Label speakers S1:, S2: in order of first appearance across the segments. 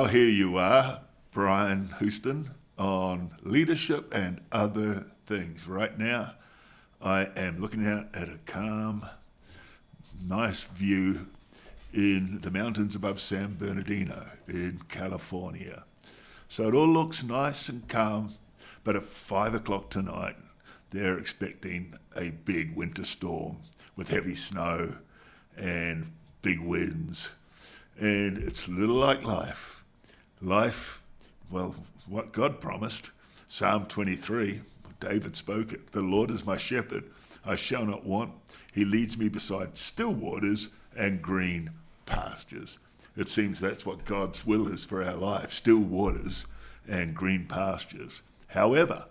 S1: Well, here you are, Brian Houston, on leadership and other things. Right now, I am looking out at a calm, nice view in the mountains above San Bernardino in California. So it all looks nice and calm, but at 5 o'clock tonight, they're expecting a big winter storm with heavy snow and big winds. And it's a little like life. Life, well, what God promised, Psalm 23, David spoke it. The Lord is my shepherd, I shall not want. He leads me beside still waters and green pastures. It seems that's what God's will is for our life, still waters and green pastures. However,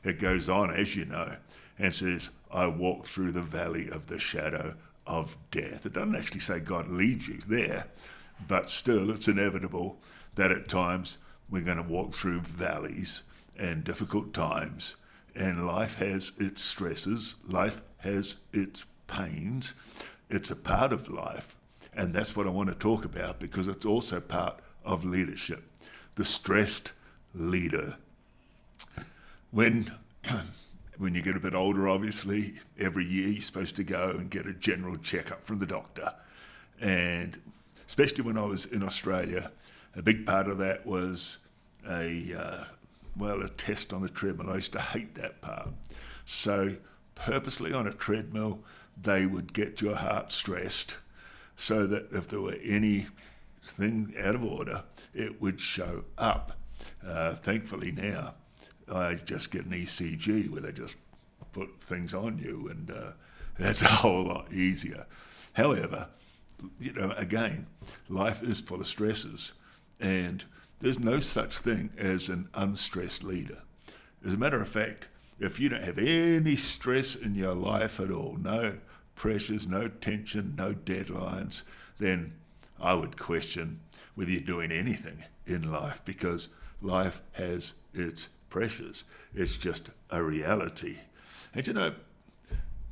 S1: it goes on, as you know, and says, I walk through the valley of the shadow of death. It doesn't actually say God leads you there, but still it's inevitable that at times we're going to walk through valleys and difficult times, and life has its stresses, life has its pains. It's a part of life, and that's what I want to talk about because it's also part of leadership, the stressed leader. When you get a bit older, obviously, every year you're supposed to go and get a general checkup from the doctor. And especially when I was in Australia, a big part of that was a test on the treadmill. I used to hate that part. So purposely on a treadmill, they would get your heart stressed so that if there were anything out of order, it would show up. Thankfully now, I just get an ECG where they just put things on you, and that's a whole lot easier. However, again, life is full of stresses, and there's no such thing as an unstressed leader. As a matter of fact, if you don't have any stress in your life at all, no pressures, no tension, no deadlines, then I would question whether you're doing anything in life, because life has its pressures. It's just a reality. And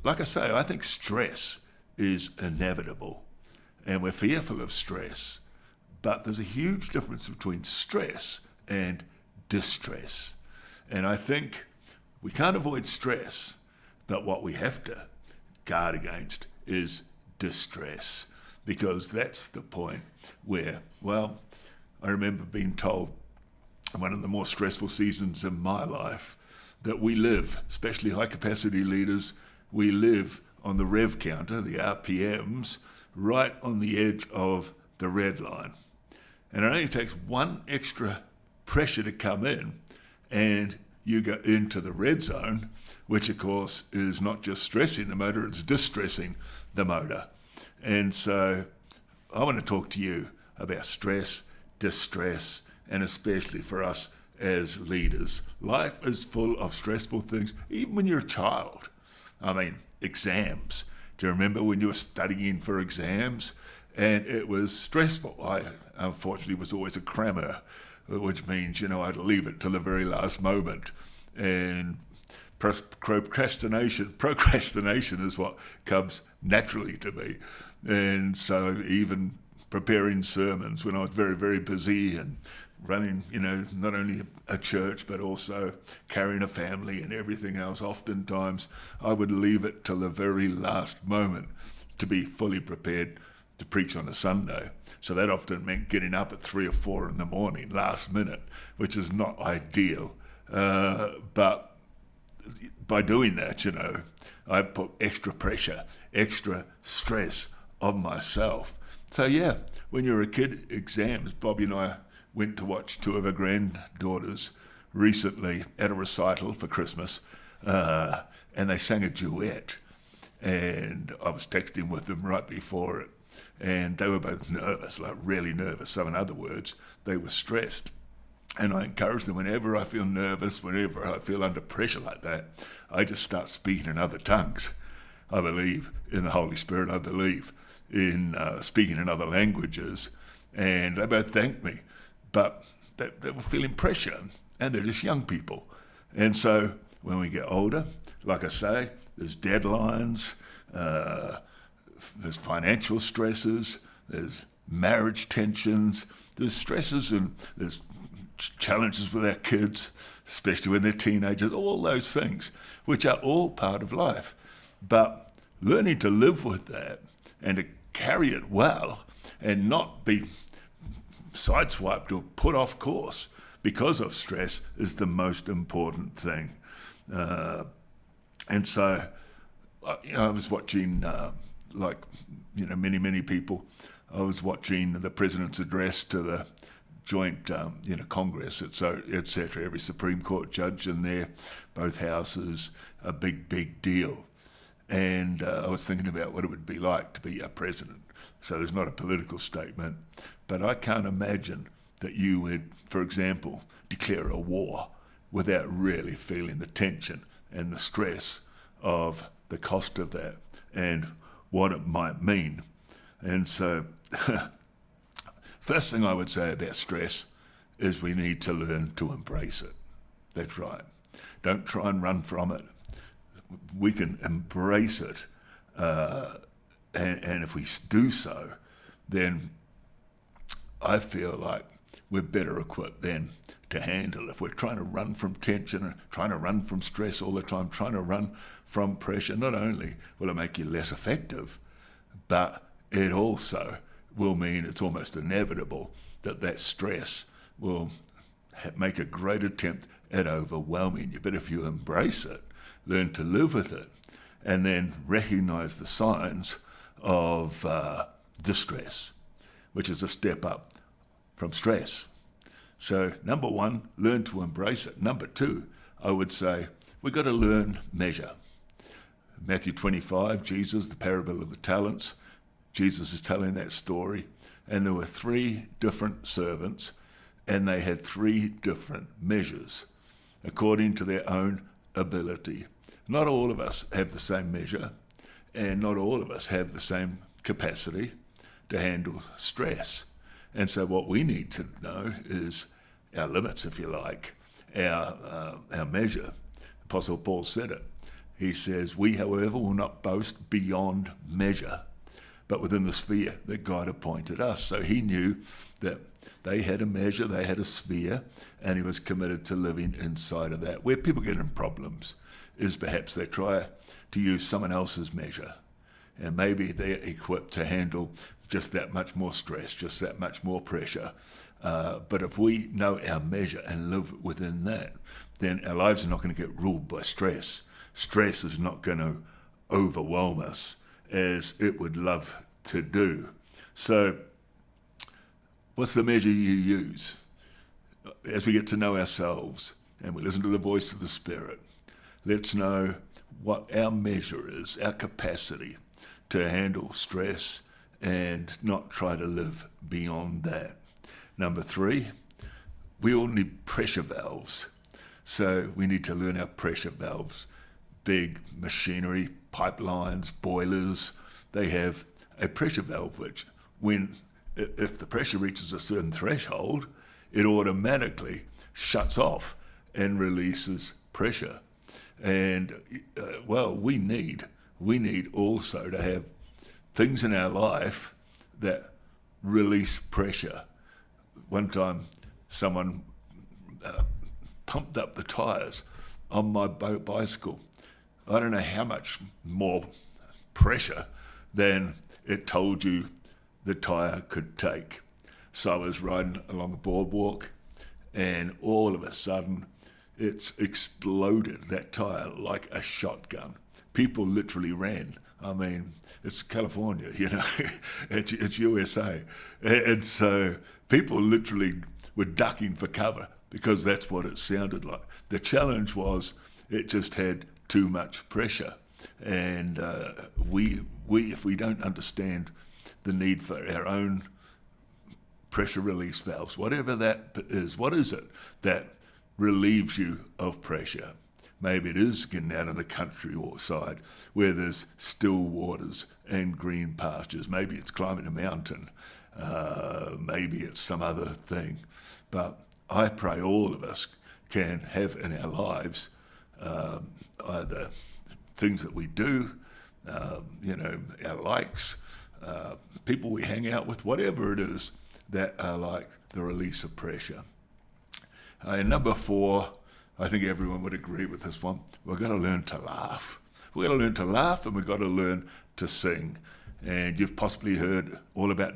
S1: like I say, I think stress is inevitable, and we're fearful of stress. But there's a huge difference between stress and distress. And I think we can't avoid stress, but what we have to guard against is distress, because that's the point where, I remember being told one of the more stressful seasons in my life that we live, especially high capacity leaders, we live on the rev counter, the RPMs, right on the edge of the red line. And it only takes one extra pressure to come in and you go into the red zone, which of course is not just stressing the motor, it's distressing the motor. And so I want to talk to you about stress, distress, and especially for us as leaders. Life is full of stressful things, even when you're a child. Exams. Do you remember when you were studying for exams? And it was stressful. I, unfortunately, was always a crammer, which means, I'd leave it till the very last moment. And procrastination is what comes naturally to me. And so even preparing sermons when I was very, very busy and running, not only a church, but also carrying a family and everything else, oftentimes I would leave it till the very last moment to be fully prepared to preach on a Sunday. So that often meant getting up at 3 or 4 in the morning, last minute, which is not ideal. But by doing that, I put extra pressure, extra stress on myself. So yeah, when you're a kid, exams, Bobby and I went to watch 2 of our granddaughters recently at a recital for Christmas, and they sang a duet. And I was texting with them right before it, and they were both nervous, like really nervous. So in other words, they were stressed. And I encourage them, whenever I feel nervous, whenever I feel under pressure like that, I just start speaking in other tongues. I believe in the Holy Spirit. I believe in speaking in other languages. And they both thanked me. But they were feeling pressure, and they're just young people. And so when we get older, like I say, there's deadlines, there's financial stresses, there's marriage tensions, there's stresses and there's challenges with our kids, especially when they're teenagers, all those things, which are all part of life. But learning to live with that and to carry it well and not be sideswiped or put off course because of stress is the most important thing. And so, I was watching, many people, I was watching the president's address to the joint, Congress, etc. Every Supreme Court judge in there, both houses, a big deal. And I was thinking about what it would be like to be a president. So there's not a political statement, but I can't imagine that you would, for example, declare a war without really feeling the tension and the stress of the cost of that and what it might mean. And so, first thing I would say about stress is we need to learn to embrace it. That's right. Don't try and run from it. We can embrace it, and if we do so, then I feel like we're better equipped then to handle. If we're trying to run from tension and trying to run from stress all the time, trying to run from pressure, not only will it make you less effective, but it also will mean it's almost inevitable that stress will make a great attempt at overwhelming you. But if you embrace it, learn to live with it, and then recognize the signs of distress, which is a step up from stress. So number one, learn to embrace it. Number two, I would say we've got to learn measure. Matthew 25, Jesus, the parable of the talents, Jesus is telling that story, and there were 3 different servants, and they had 3 different measures according to their own ability. Not all of us have the same measure, and not all of us have the same capacity to handle stress. And so what we need to know is our limits, if you like, our measure. Apostle Paul said it. He says, we, however, will not boast beyond measure, but within the sphere that God appointed us. So he knew that they had a measure, they had a sphere, and he was committed to living inside of that. Where people get in problems is perhaps they try to use someone else's measure, and maybe they're equipped to handle just that much more stress, just that much more pressure. But if we know our measure and live within that, then our lives are not going to get ruled by stress. Stress is not going to overwhelm us as it would love to do. So what's the measure you use? As we get to know ourselves and we listen to the voice of the Spirit, let's know what our measure is, our capacity to handle stress and not try to live beyond that. Number 3, we all need pressure valves. So we need to learn our pressure valves. Big machinery, pipelines, boilers, they have a pressure valve which, if the pressure reaches a certain threshold, it automatically shuts off and releases pressure. And we need also to have things in our life that release pressure. One time, someone pumped up the tires on my bicycle. I don't know how much more pressure than it told you the tire could take. So I was riding along the boardwalk, and all of a sudden, it's exploded, that tire, like a shotgun. People literally ran. I mean, it's California, it's USA. And so people literally were ducking for cover because that's what it sounded like. The challenge was it just had too much pressure. And if we don't understand the need for our own pressure release valves, whatever that is, what is it that relieves you of pressure? Maybe it is getting out in the country or side where there's still waters and green pastures. Maybe it's climbing a mountain. Maybe it's some other thing. But I pray all of us can have in our lives either things that we do, our likes, people we hang out with, whatever it is that are like the release of pressure. And number 4, I think everyone would agree with this one. We've got to learn to laugh. We've got to learn to laugh, and we've got to learn to sing. And you've possibly heard all about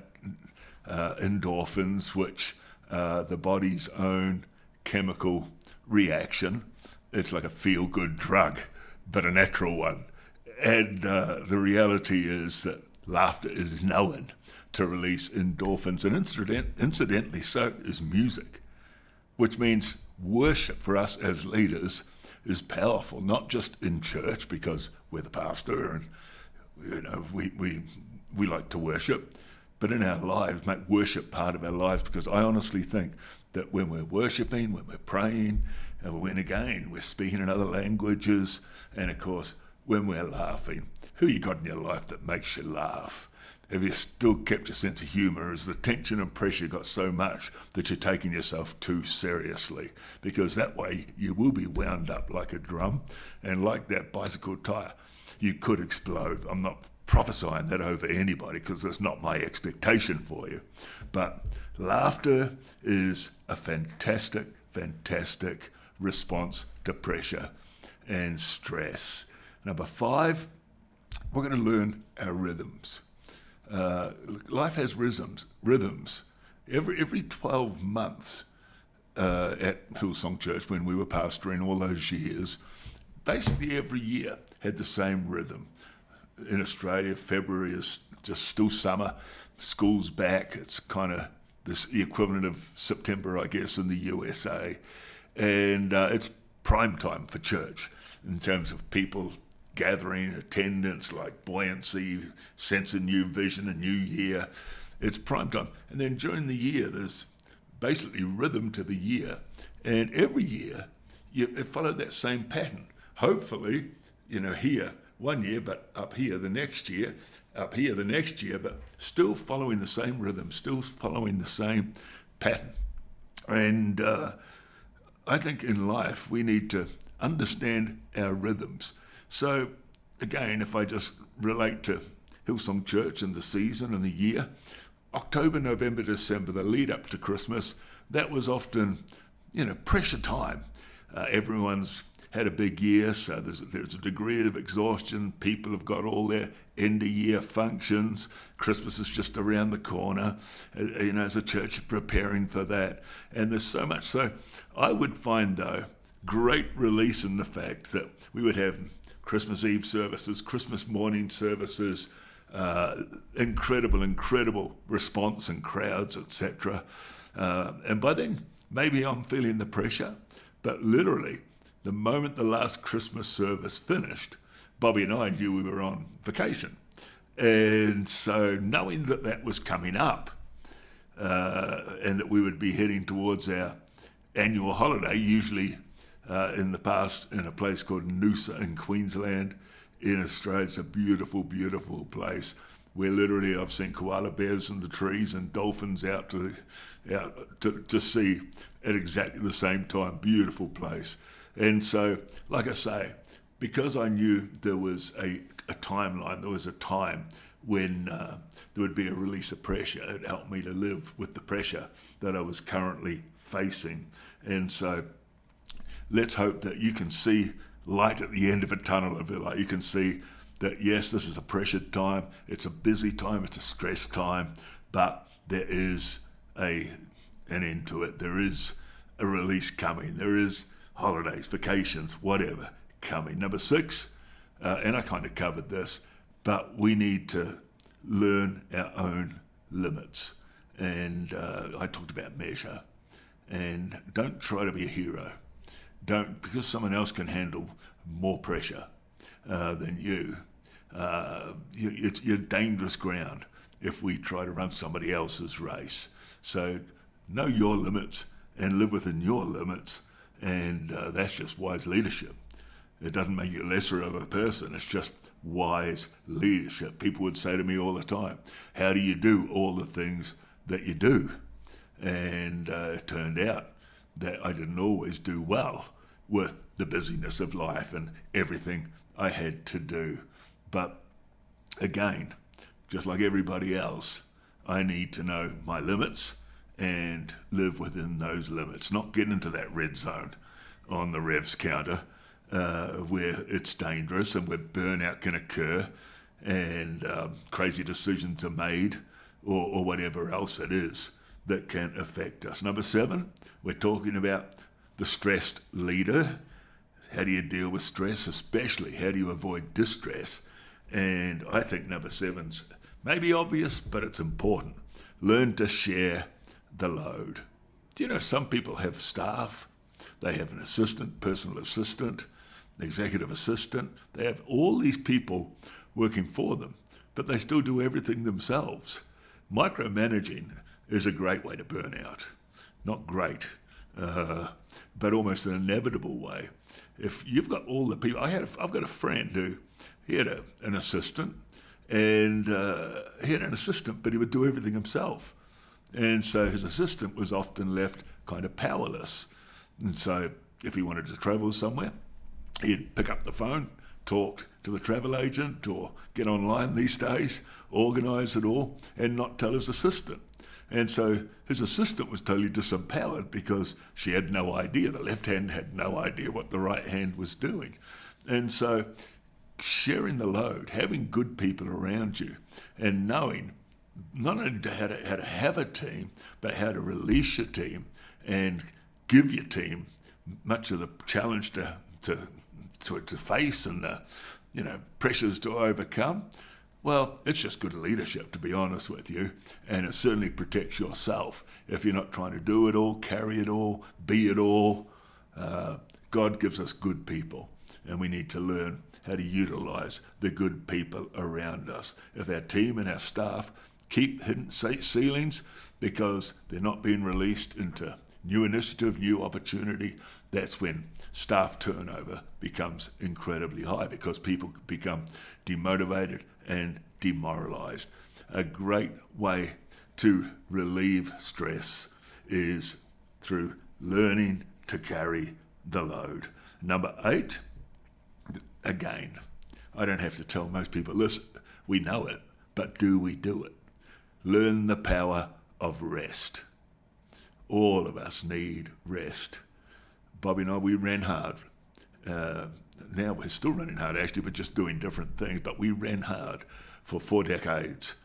S1: endorphins, which the body's own chemical reaction. It's like a feel-good drug, but a natural one. And the reality is that laughter is known to release endorphins, and incidentally so is music, which means worship for us as leaders is powerful, not just in church because we're the pastor and we like to worship, but in our lives, make worship part of our lives, because I honestly think that when we're worshiping, when we're praying, and when again we're speaking in other languages, and of course when we're laughing, who you got in your life that makes you laugh? Have you still kept your sense of humour? Has the tension and pressure got so much that you're taking yourself too seriously? Because that way you will be wound up like a drum, and like that bicycle tyre, you could explode. I'm not prophesying that over anybody because that's not my expectation for you. But laughter is a fantastic, fantastic response to pressure and stress. Number 5, we're going to learn our rhythms. Life has rhythms. Every 12 months at Hillsong Church, when we were pastoring all those years, basically every year had the same rhythm. In Australia, February is just still summer, school's back. It's kind of the equivalent of September, I guess, in the USA. And it's prime time for church in terms of people gathering, attendance, like buoyancy, sense of new vision, a new year. It's prime time. And then during the year, there's basically rhythm to the year. And every year, it followed that same pattern. Hopefully, here one year, but up here the next year, up here the next year, but still following the same rhythm, still following the same pattern. And I think in life we need to understand our rhythms. So again, if I just relate to Hillsong Church and the season and the year, October, November, December, the lead up to Christmas, that was often, pressure time. Everyone's had a big year, so there's a degree of exhaustion. People have got all their end-of-year functions. Christmas is just around the corner. As a church, you're preparing for that. And there's so much. So I would find, though, great release in the fact that we would have Christmas Eve services, Christmas morning services, incredible response and crowds, etc. And by then, maybe I'm feeling the pressure, but literally, the moment the last Christmas service finished, Bobby and I knew we were on vacation. And so knowing that was coming up and that we would be heading towards our annual holiday, usually in the past in a place called Noosa in Queensland in Australia. It's a beautiful, beautiful place where literally I've seen koala bears in the trees and dolphins out to sea at exactly the same time. Beautiful place. And so, like I say, because I knew there was a timeline, there was a time when there would be a release of pressure, it helped me to live with the pressure that I was currently facing. And so let's hope that you can see light at the end of a tunnel, if you like. You can see that, yes, this is a pressured time, it's a busy time, it's a stressed time, but there is an end to it. There is a release coming. There is holidays, vacations, whatever coming. Number 6, and I kind of covered this, but we need to learn our own limits. And I talked about measure. And don't try to be a hero. Don't, because someone else can handle more pressure than you. You're dangerous ground if we try to run somebody else's race. So know your limits and live within your limits. And that's just wise leadership. It doesn't make you lesser of a person. It's just wise leadership. People would say to me all the time, how do you do all the things that you do? And it turned out that I didn't always do well with the busyness of life and everything I had to do. But again, just like everybody else, I need to know my limits and live within those limits, not get into that red zone on the revs counter where it's dangerous and where burnout can occur and crazy decisions are made or whatever else it is that can affect us. Number 7, we're talking about the stressed leader. How do you deal with stress, especially how do you avoid distress? And I think number 7's maybe obvious, but it's important. Learn to share the load. Do you know some people have staff? They have an assistant, personal assistant, executive assistant. They have all these people working for them, but they still do everything themselves. Micromanaging is a great way to burn out. Not great, but almost an inevitable way. If you've got all the people, I've got a friend who he had an assistant, and he had an assistant, but he would do everything himself. And so his assistant was often left kind of powerless. And so if he wanted to travel somewhere, he'd pick up the phone, talk to the travel agent or get online these days, organise it all, and not tell his assistant. And so his assistant was totally disempowered because she had no idea. The left hand had no idea what the right hand was doing. And so sharing the load, having good people around you, and knowing not only how to have a team, but how to release your team and give your team much of the challenge to face and the pressures to overcome. Well, it's just good leadership, to be honest with you, and it certainly protects yourself if you're not trying to do it all, carry it all, be it all. God gives us good people, and we need to learn how to utilize the good people around us. If our team and our staff keep hidden ceilings because they're not being released into new initiative, new opportunity, that's when staff turnover becomes incredibly high because people become demotivated and demoralized. A great way to relieve stress is through learning to carry the load. Number 8, again, I don't have to tell most people, listen, we know it, but do we do it? Learn the power of rest. All of us need rest. Bobby and I, we ran hard. Now we're still running hard, actually, but just doing different things. But we ran hard for 4 decades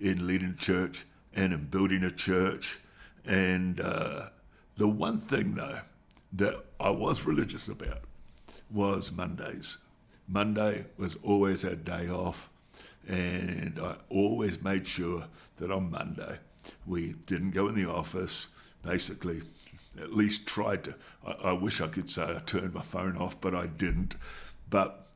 S1: in leading church and in building a church. And the one thing, though, that I was religious about was Mondays. Monday was always our day off. And I always made sure that on Monday we didn't go in the office, basically at least tried to. I wish I could say I turned my phone off, but I didn't. But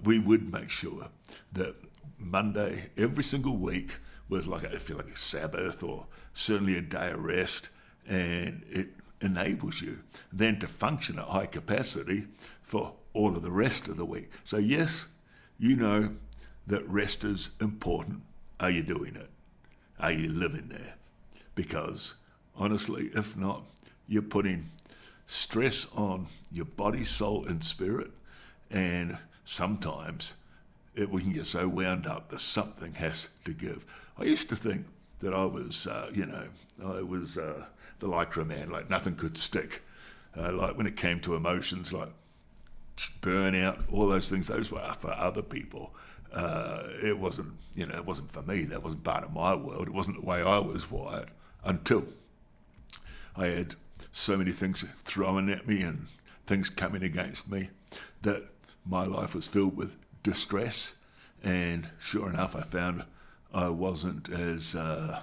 S1: we would make sure that Monday, every single week, was like I feel like a Sabbath or certainly a day of rest, and it enables you then to function at high capacity for all of the rest of the week. So yes, you know that rest is important. Are you doing it? Are you living there? Because honestly, if not, you're putting stress on your body, soul, and spirit. And sometimes we can get so wound up that something has to give. I used to think that I was, I was the lycra man, like nothing could stick. Like when it came to emotions, like burnout, all those things, those were for other people. It wasn't for me. That wasn't part of my world. It wasn't the way I was wired until I had so many things thrown at me and things coming against me that my life was filled with distress. And sure enough, I found I wasn't as, I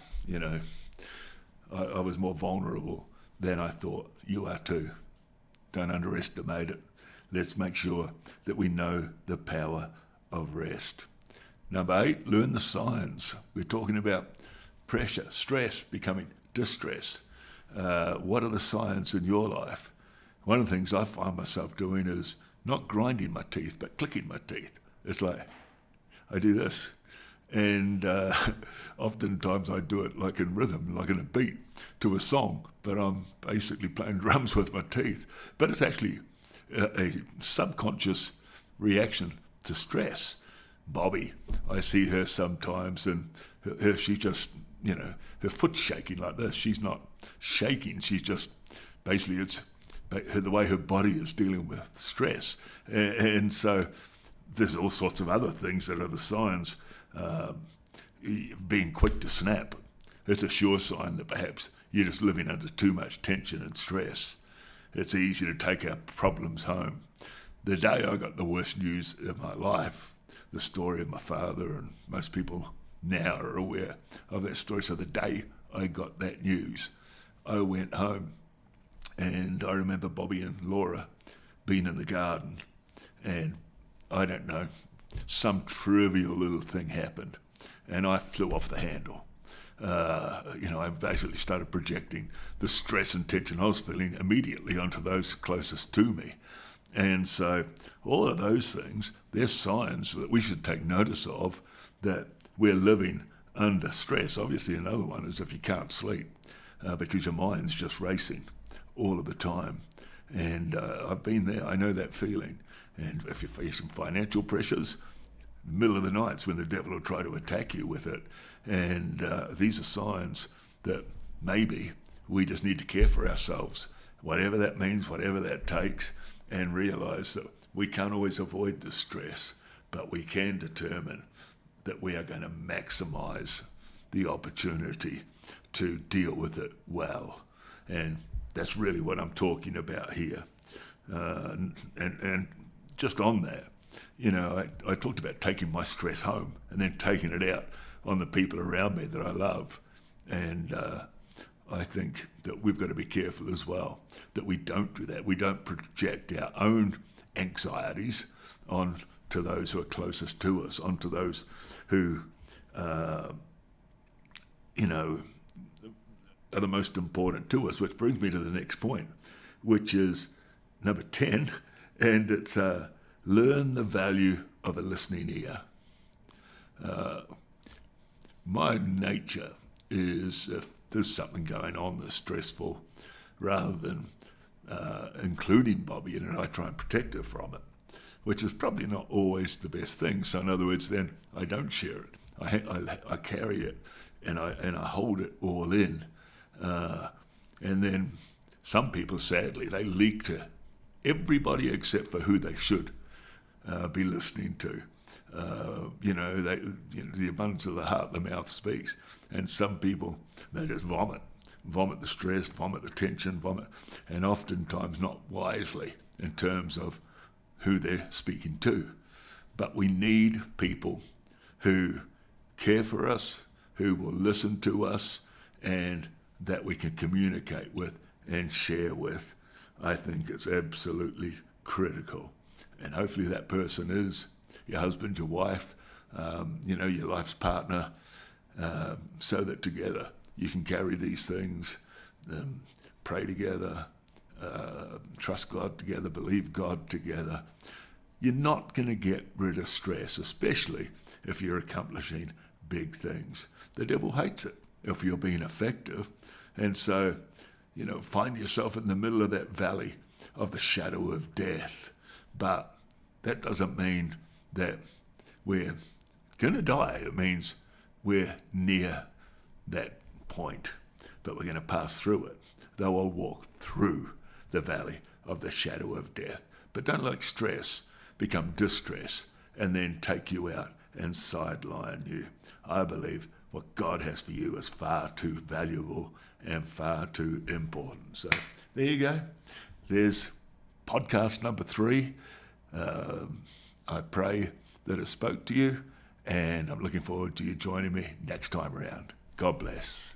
S1: was more vulnerable than I thought. You are too. Don't underestimate it. Let's make sure that we know the power of rest. Number 8, learn the signs. We're talking about pressure, stress becoming distress. What are the signs in your life? One of the things I find myself doing is not grinding my teeth, but clicking my teeth. It's like, I do this. And oftentimes I do it like in rhythm, like in a beat to a song, but I'm basically playing drums with my teeth. But it's actually a subconscious reaction to stress. Bobby. I see her sometimes, and she just, her foot's shaking like this. She's not shaking. She's just, basically, it's the way her body is dealing with stress. And so there's all sorts of other things that are the signs. Being quick to snap. It's a sure sign that perhaps you're just living under too much tension and stress. It's easy to take our problems home. The day I got the worst news of my life, the story of my father, and most people now are aware of that story. So the day I got that news, I went home, and I remember Bobby and Laura being in the garden, and I don't know, some trivial little thing happened, and I flew off the handle. I basically started projecting the stress and tension I was feeling immediately onto those closest to me. And so all of those things, they're signs that we should take notice of, that we're living under stress. Obviously, another one is if you can't sleep because your mind's just racing all of the time. And I've been there. I know that feeling. And if you're facing financial pressures, the middle of the night's when the devil will try to attack you with it. And these are signs that maybe we just need to care for ourselves, whatever that means, whatever that takes, and realize that we can't always avoid the stress, but we can determine that we are going to maximize the opportunity to deal with it well. And that's really what I'm talking about here. And just on that, I talked about taking my stress home and then taking it out on the people around me that I love. And I think that we've got to be careful as well that we don't do that. We don't project our own anxieties onto those who are closest to us, onto those who, are the most important to us, which brings me to the next point, which is number 10, and it's learn the value of a listening ear. My nature is, if there's something going on that's stressful, rather than including Bobby in it, I try and protect her from it, which is probably not always the best thing. So in other words, then I don't share it. I carry it and I hold it all in. And then some people, sadly, they leak to everybody except for who they should be listening to. The abundance of the heart, the mouth speaks. And some people, they just vomit the stress, vomit the tension, and oftentimes not wisely in terms of who they're speaking to. But we need people who care for us, who will listen to us, and that we can communicate with and share with. I think it's absolutely critical. And hopefully that person is your husband, your wife, your life's partner, so that together you can carry these things, pray together, trust God together, believe God together. You're not going to get rid of stress, especially if you're accomplishing big things. The devil hates it if you're being effective. And so, find yourself in the middle of that valley of the shadow of death. But that doesn't mean that we're going to die. It means we're near that point, but we're going to pass through it. Though I'll walk through the valley of the shadow of death. But don't let stress become distress and then take you out and sideline you. I believe what God has for you is far too valuable and far too important. So there you go. There's podcast number 3. I pray that it spoke to you, and I'm looking forward to you joining me next time around. God bless.